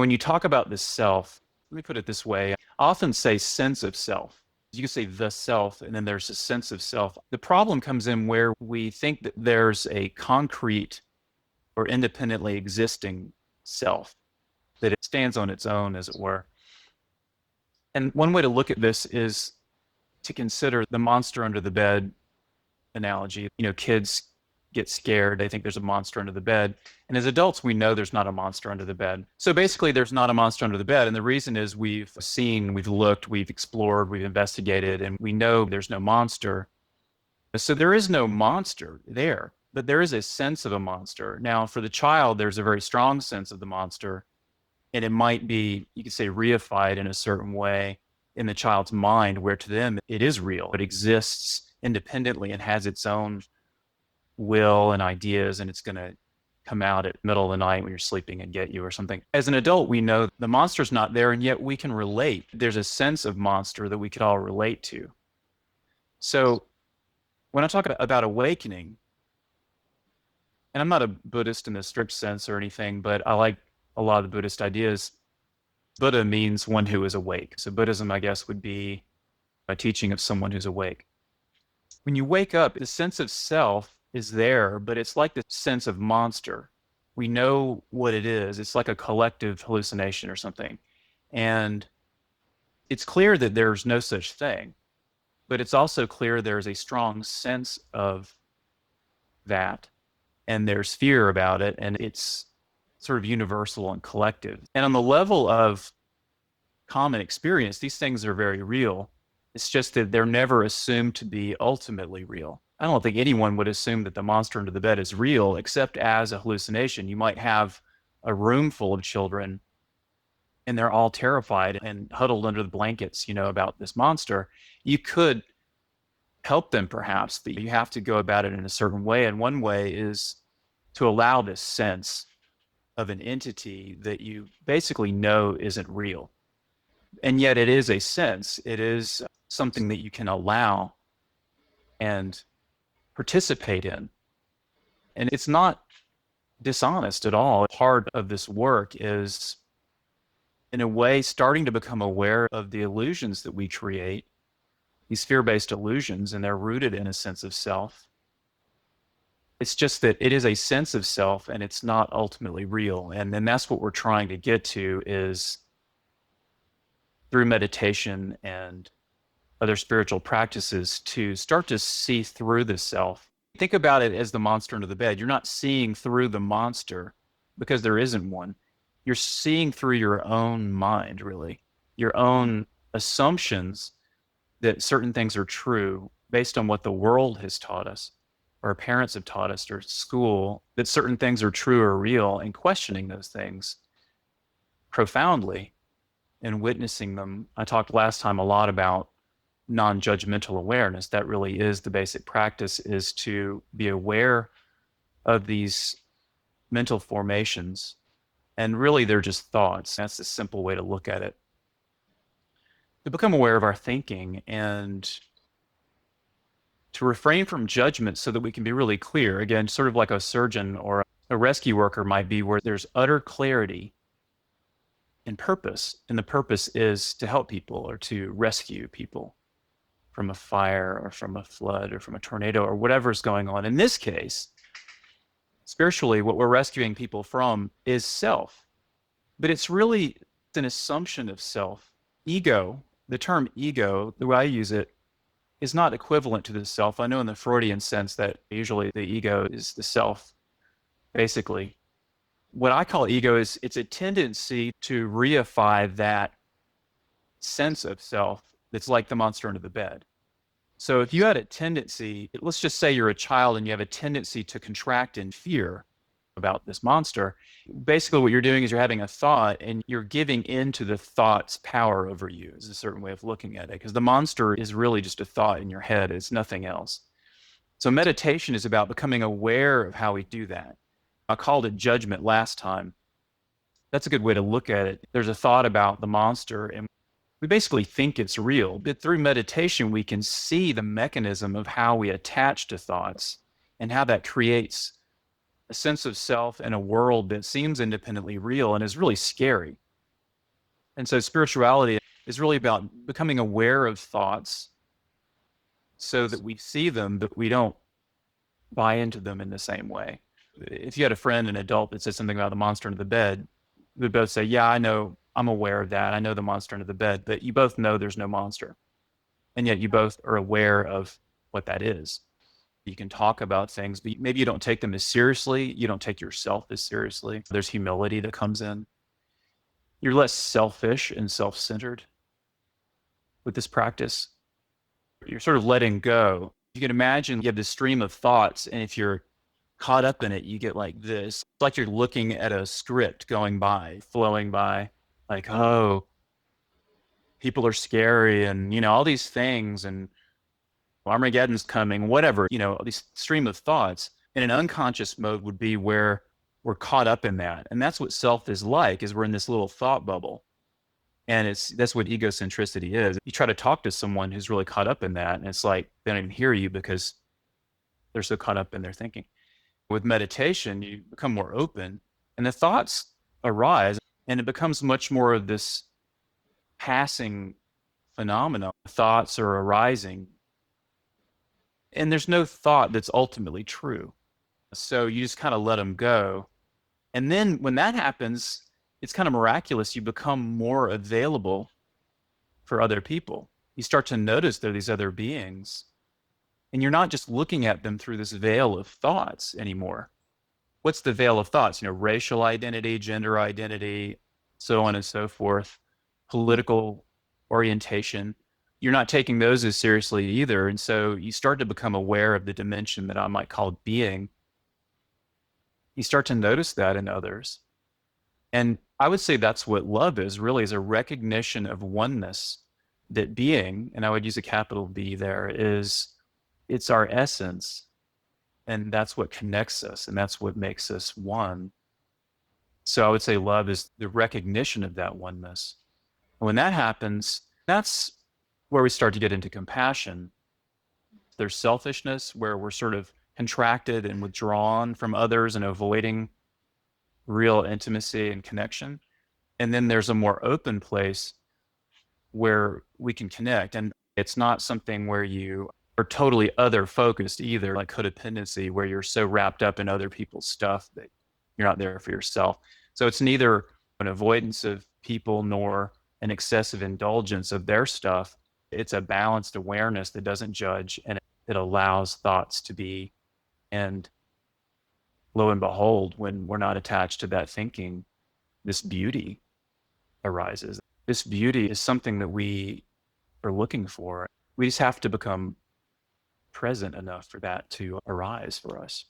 When you talk about the self, let me put it this way. I often say sense of self. You can say the self, and then there's a sense of self. The problem comes in where we think that there's a concrete or independently existing self, that it stands on its own, as it were. And one way to look at this is to consider the monster under the bed analogy. Kids get scared. They think there's a monster under the bed. And as adults, we know there's not a monster under the bed. So basically, there's not a monster under the bed. And the reason is we've seen, we've looked, we've explored, we've investigated, and we know there's no monster. So there is no monster there, but there is a sense of a monster. Now, for the child, there's a very strong sense of the monster. And it might be, you could say, reified in a certain way in the child's mind, where to them it is real. It exists independently and has its own will and ideas, and it's going to come out at middle of the night when you're sleeping and get you or something. As an adult, we know the monster's not there, and yet we can relate. There's a sense of monster that we could all relate to. So when I talk about awakening, and I'm not a Buddhist in the strict sense or anything, but I like a lot of the Buddhist ideas. Buddha means one who is awake. So Buddhism, I guess, would be a teaching of someone who's awake. When you wake up, the sense of self is there, but it's like the sense of monster. We know what it is. It's like a collective hallucination or something. And it's clear that there's no such thing, but it's also clear there's a strong sense of that, and there's fear about it, and it's sort of universal and collective. And on the level of common experience, these things are very real. It's just that they're never assumed to be ultimately real. I don't think anyone would assume that the monster under the bed is real, except as a hallucination. You might have a room full of children and they're all terrified and huddled under the blankets, about this monster. You could help them perhaps, but you have to go about it in a certain way. And one way is to allow this sense of an entity that you basically know isn't real. And yet it is a sense. It is something that you can allow and participate in. And it's not dishonest at all. Part of this work is, in a way, starting to become aware of the illusions that we create, these fear-based illusions, and they're rooted in a sense of self. It's just that it is a sense of self and it's not ultimately real. And then that's what we're trying to get to, is through meditation and other spiritual practices, to start to see through the self. Think about it as the monster under the bed. You're not seeing through the monster because there isn't one. You're seeing through your own mind, really, your own assumptions that certain things are true based on what the world has taught us, or our parents have taught us, or school, that certain things are true or real, and questioning those things profoundly and witnessing them. I talked last time a lot about non-judgmental awareness. That really is the basic practice, is to be aware of these mental formations. And really, they're just thoughts. That's the simple way to look at it. To become aware of our thinking and to refrain from judgment so that we can be really clear. Again, sort of like a surgeon or a rescue worker might be, where there's utter clarity and purpose. And the purpose is to help people or to rescue people from a fire or from a flood or from a tornado or whatever's going on. In this case, spiritually, what we're rescuing people from is self. But it's really an assumption of self. Ego, the term ego, the way I use it, is not equivalent to the self. I know in the Freudian sense that usually the ego is the self, basically. What I call ego is, it's a tendency to reify that sense of self that's like the monster under the bed. So if you had a tendency, let's just say you're a child and you have a tendency to contract in fear about this monster, basically what you're doing is you're having a thought and you're giving in to the thought's power over you, is a certain way of looking at it, because the monster is really just a thought in your head. It's nothing else. So meditation is about becoming aware of how we do that. I called it judgment last time. That's a good way to look at it. There's a thought about the monster and we basically think it's real, but through meditation, we can see the mechanism of how we attach to thoughts and how that creates a sense of self and a world that seems independently real and is really scary. And so spirituality is really about becoming aware of thoughts so that we see them, but we don't buy into them in the same way. If you had a friend, an adult, that said something about the monster under the bed, we'd both say, yeah, I know, I'm aware of that. I know the monster under the bed, but you both know there's no monster. And yet you both are aware of what that is. You can talk about things, but maybe you don't take them as seriously. You don't take yourself as seriously. There's humility that comes in. You're less selfish and self-centered with this practice. You're sort of letting go. You can imagine you have this stream of thoughts, and if you're caught up in it, you get like this. It's like you're looking at a script going by, flowing by, like, oh, people are scary, and all these things, and Armageddon's coming, whatever, these stream of thoughts in an unconscious mode would be where we're caught up in that. And that's what self is like, is we're in this little thought bubble. And that's what egocentricity is. You try to talk to someone who's really caught up in that, and it's like they don't even hear you because they're so caught up in their thinking. With meditation, you become more open, and the thoughts arise, and it becomes much more of this passing phenomenon. Thoughts are arising, and there's no thought that's ultimately true. So you just kind of let them go. And then when that happens, it's kind of miraculous. You become more available for other people. You start to notice there are these other beings, and you're not just looking at them through this veil of thoughts anymore. What's the veil of thoughts? Racial identity, gender identity, so on and so forth, political orientation. You're not taking those as seriously either. And so you start to become aware of the dimension that I might call being. You start to notice that in others. And I would say that's what love is, really, is a recognition of oneness, that being, and I would use a capital B there, it's our essence. And that's what connects us, and that's what makes us one. So I would say love is the recognition of that oneness. And when that happens, that's where we start to get into compassion. There's selfishness, where we're sort of contracted and withdrawn from others and avoiding real intimacy and connection. And then there's a more open place where we can connect. And it's not something where you are totally other focused either, like codependency, where you're so wrapped up in other people's stuff that you're not there for yourself. So it's neither an avoidance of people nor an excessive indulgence of their stuff. It's a balanced awareness that doesn't judge, and it allows thoughts to be. And lo and behold, when we're not attached to that thinking, this beauty arises. This beauty is something that we are looking for. We just have to become present enough for that to arise for us.